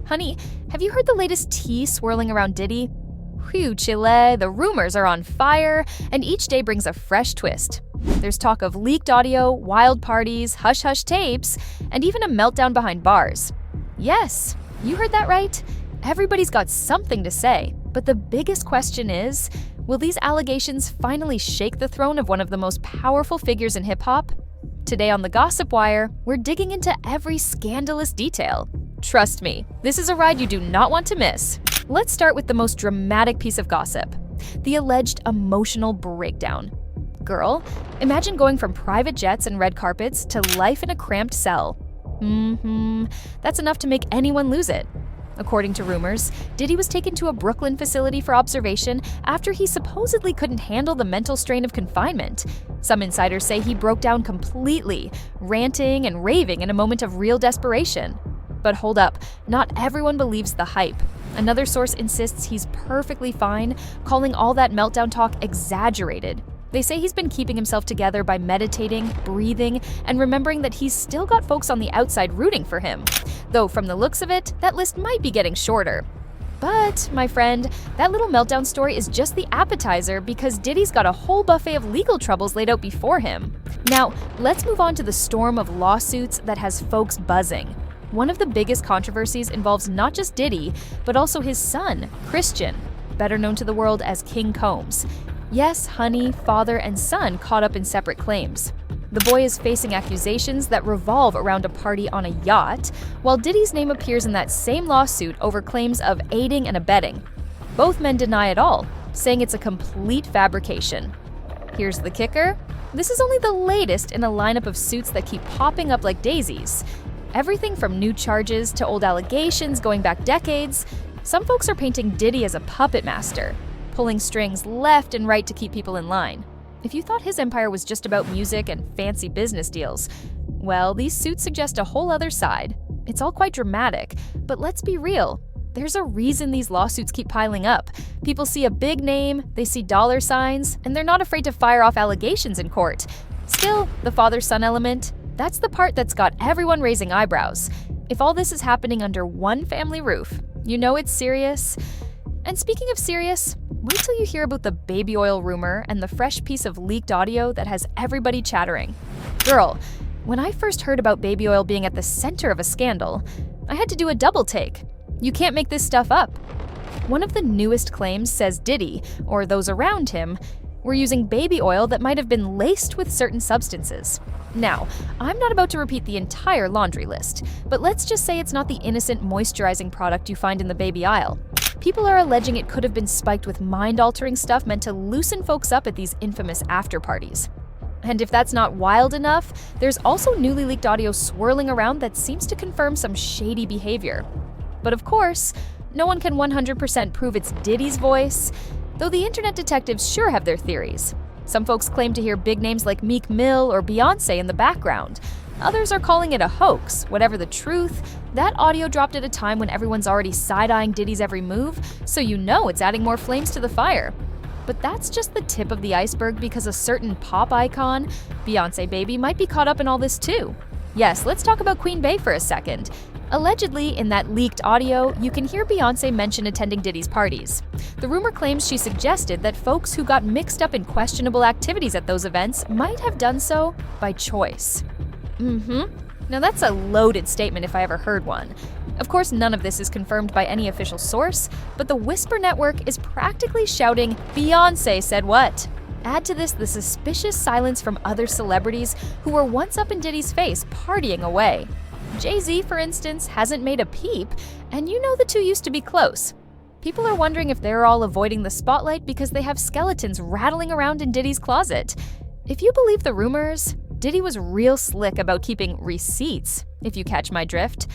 Honey, have you heard the latest tea swirling around Diddy? Whew, chile, the rumors are on fire, and each day brings a fresh twist. There's talk of leaked audio, wild parties, hush-hush tapes, and even a meltdown behind bars. Yes, you heard that right. Everybody's got something to say, but the biggest question is, will these allegations finally shake the throne of one of the most powerful figures in hip-hop? Today on The Gossip Wire, we're digging into every scandalous detail. Trust me, this is a ride you do not want to miss. Let's start with the most dramatic piece of gossip, the alleged emotional breakdown. Girl, imagine going from private jets and red carpets to life in a cramped cell. That's enough to make anyone lose it. According to rumors, Diddy was taken to a Brooklyn facility for observation after he supposedly couldn't handle the mental strain of confinement. Some insiders say he broke down completely, ranting and raving in a moment of real desperation. But hold up, not everyone believes the hype. Another source insists he's perfectly fine, calling all that meltdown talk exaggerated. They say he's been keeping himself together by meditating, breathing, and remembering that he's still got folks on the outside rooting for him. Though from the looks of it, that list might be getting shorter. But, my friend, that little meltdown story is just the appetizer because Diddy's got a whole buffet of legal troubles laid out before him. Now, let's move on to the storm of lawsuits that has folks buzzing. One of the biggest controversies involves not just Diddy, but also his son, Christian, better known to the world as King Combs. Yes, honey, father, and son caught up in separate claims. The boy is facing accusations that revolve around a party on a yacht, while Diddy's name appears in that same lawsuit over claims of aiding and abetting. Both men deny it all, saying it's a complete fabrication. Here's the kicker. This is only the latest in a lineup of suits that keep popping up like daisies. Everything from new charges to old allegations going back decades. Some folks are painting Diddy as a puppet master, pulling strings left and right to keep people in line. If you thought his empire was just about music and fancy business deals, well, these suits suggest a whole other side. It's all quite dramatic, but let's be real. There's a reason these lawsuits keep piling up. People see a big name, they see dollar signs, and they're not afraid to fire off allegations in court. Still, the father-son element, that's the part that's got everyone raising eyebrows. If all this is happening under one family roof, you know it's serious. And speaking of serious, wait till you hear about the baby oil rumor and the fresh piece of leaked audio that has everybody chattering. Girl, when I first heard about baby oil being at the center of a scandal, I had to do a double take. You can't make this stuff up. One of the newest claims says Diddy, or those around him, were using baby oil that might have been laced with certain substances. Now, I'm not about to repeat the entire laundry list, but let's just say it's not the innocent moisturizing product you find in the baby aisle. People are alleging it could have been spiked with mind-altering stuff meant to loosen folks up at these infamous after-parties. And if that's not wild enough, there's also newly leaked audio swirling around that seems to confirm some shady behavior. But of course, no one can 100% prove it's Diddy's voice, though the internet detectives sure have their theories. Some folks claim to hear big names like Meek Mill or Beyonce in the background. Others are calling it a hoax. Whatever the truth, that audio dropped at a time when everyone's already side-eyeing Diddy's every move, so you know it's adding more flames to the fire. But that's just the tip of the iceberg because a certain pop icon, Beyonce baby, might be caught up in all this too. Yes, let's talk about Queen Bey for a second. Allegedly, in that leaked audio, you can hear Beyonce mention attending Diddy's parties. The rumor claims she suggested that folks who got mixed up in questionable activities at those events might have done so by choice. Now that's a loaded statement if I ever heard one. Of course, none of this is confirmed by any official source, but the Whisper Network is practically shouting, "Beyonce said what?" Add to this the suspicious silence from other celebrities who were once up in Diddy's face partying away. Jay-Z, for instance, hasn't made a peep, and you know the two used to be close. People are wondering if they're all avoiding the spotlight because they have skeletons rattling around in Diddy's closet. If you believe the rumors, Diddy was real slick about keeping receipts, if you catch my drift.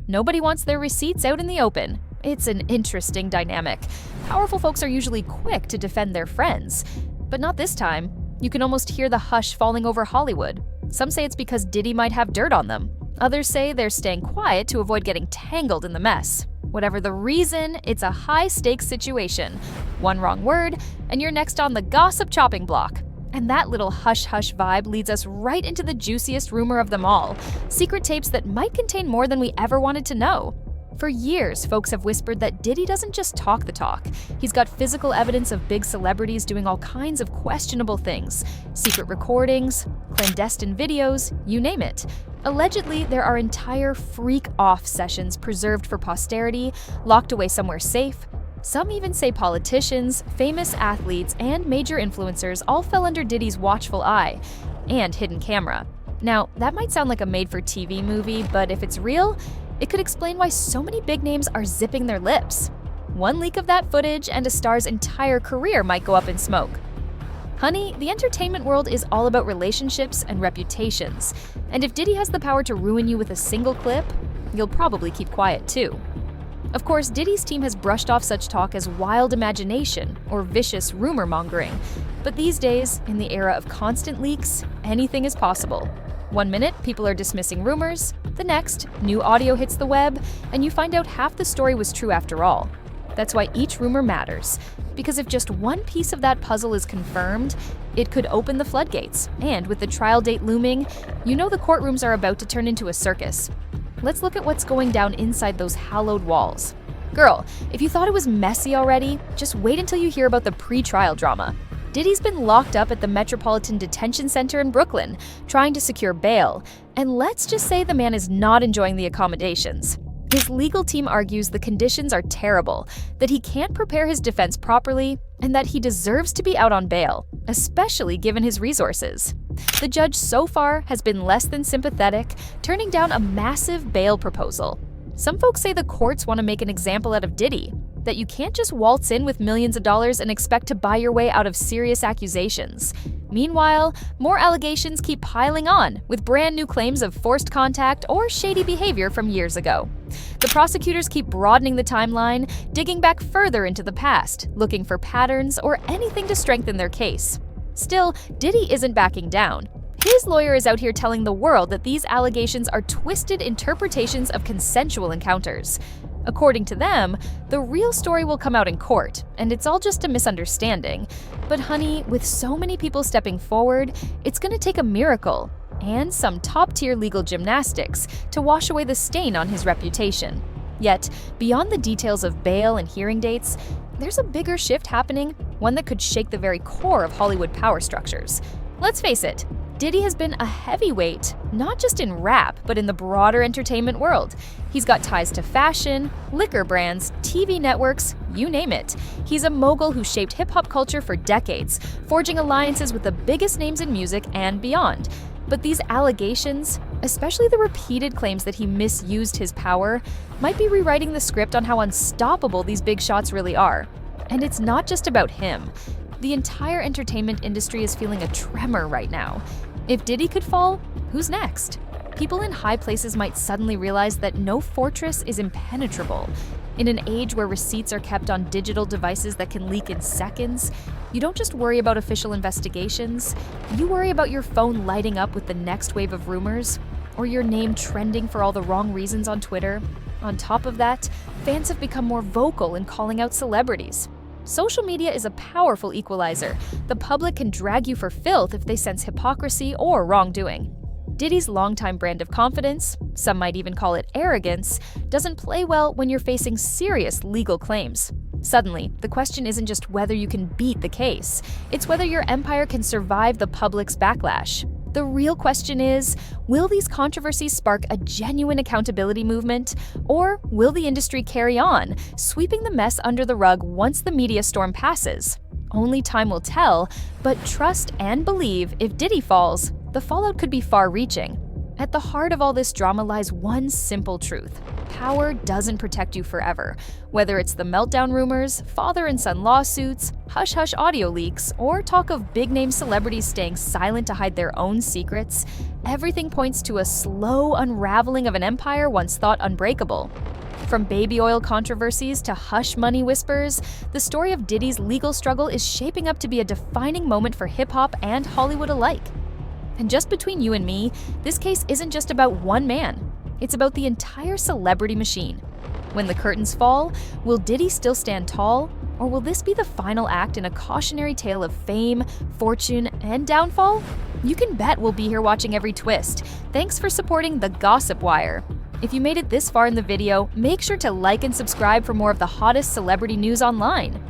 Nobody wants their receipts out in the open. It's an interesting dynamic. Powerful folks are usually quick to defend their friends, but not this time. You can almost hear the hush falling over Hollywood. Some say it's because Diddy might have dirt on them. Others say they're staying quiet to avoid getting tangled in the mess. Whatever the reason, it's a high-stakes situation. One wrong word, and you're next on the gossip chopping block. And that little hush-hush vibe leads us right into the juiciest rumor of them all, secret tapes that might contain more than we ever wanted to know. For years, folks have whispered that Diddy doesn't just talk the talk. He's got physical evidence of big celebrities doing all kinds of questionable things. Secret recordings, clandestine videos, you name it. Allegedly, there are entire freak-off sessions preserved for posterity, locked away somewhere safe. Some even say politicians, famous athletes, and major influencers all fell under Diddy's watchful eye and hidden camera. Now, that might sound like a made-for-TV movie, but if it's real, it could explain why so many big names are zipping their lips. One leak of that footage and a star's entire career might go up in smoke. Honey, the entertainment world is all about relationships and reputations, and if Diddy has the power to ruin you with a single clip, you'll probably keep quiet too. Of course, Diddy's team has brushed off such talk as wild imagination or vicious rumor mongering, but these days, in the era of constant leaks, anything is possible. One minute, people are dismissing rumors. The next, new audio hits the web, and you find out half the story was true after all. That's why each rumor matters, because if just one piece of that puzzle is confirmed, it could open the floodgates. And with the trial date looming, you know the courtrooms are about to turn into a circus. Let's look at what's going down inside those hallowed walls. Girl, if you thought it was messy already, just wait until you hear about the pre-trial drama. Diddy's been locked up at the Metropolitan Detention Center in Brooklyn, trying to secure bail, and let's just say the man is not enjoying the accommodations. His legal team argues the conditions are terrible, that he can't prepare his defense properly, and that he deserves to be out on bail, especially given his resources. The judge so far has been less than sympathetic, turning down a massive bail proposal. Some folks say the courts want to make an example out of Diddy, that you can't just waltz in with millions of dollars and expect to buy your way out of serious accusations. Meanwhile, more allegations keep piling on, with brand new claims of forced contact or shady behavior from years ago. The prosecutors keep broadening the timeline, digging back further into the past, looking for patterns or anything to strengthen their case. Still, Diddy isn't backing down. His lawyer is out here telling the world that these allegations are twisted interpretations of consensual encounters. According to them, the real story will come out in court, and it's all just a misunderstanding. But honey, with so many people stepping forward, it's gonna take a miracle and some top-tier legal gymnastics to wash away the stain on his reputation. Yet, beyond the details of bail and hearing dates, there's a bigger shift happening, one that could shake the very core of Hollywood power structures. Let's face it, Diddy has been a heavyweight, not just in rap, but in the broader entertainment world. He's got ties to fashion, liquor brands, TV networks, you name it. He's a mogul who shaped hip-hop culture for decades, forging alliances with the biggest names in music and beyond. But these allegations, especially the repeated claims that he misused his power, might be rewriting the script on how unstoppable these big shots really are. And it's not just about him. The entire entertainment industry is feeling a tremor right now. If Diddy could fall, who's next? People in high places might suddenly realize that no fortress is impenetrable. In an age where receipts are kept on digital devices that can leak in seconds, you don't just worry about official investigations, you worry about your phone lighting up with the next wave of rumors, or your name trending for all the wrong reasons on Twitter. On top of that, fans have become more vocal in calling out celebrities. Social media is a powerful equalizer. The public can drag you for filth if they sense hypocrisy or wrongdoing. Diddy's longtime brand of confidence, some might even call it arrogance, doesn't play well when you're facing serious legal claims. Suddenly, the question isn't just whether you can beat the case, it's whether your empire can survive the public's backlash. The real question is, will these controversies spark a genuine accountability movement, or will the industry carry on, sweeping the mess under the rug once the media storm passes? Only time will tell, but trust and believe if Diddy falls, the fallout could be far-reaching. At the heart of all this drama lies one simple truth. Power doesn't protect you forever. Whether it's the meltdown rumors, father and son lawsuits, hush-hush audio leaks, or talk of big-name celebrities staying silent to hide their own secrets, everything points to a slow unraveling of an empire once thought unbreakable. From baby oil controversies to hush money whispers, the story of Diddy's legal struggle is shaping up to be a defining moment for hip-hop and Hollywood alike. And just between you and me, this case isn't just about one man. It's about the entire celebrity machine. When the curtains fall, will Diddy still stand tall? Or will this be the final act in a cautionary tale of fame, fortune, and downfall? You can bet we'll be here watching every twist. Thanks for supporting The Gossip Wire. If you made it this far in the video, make sure to like and subscribe for more of the hottest celebrity news online.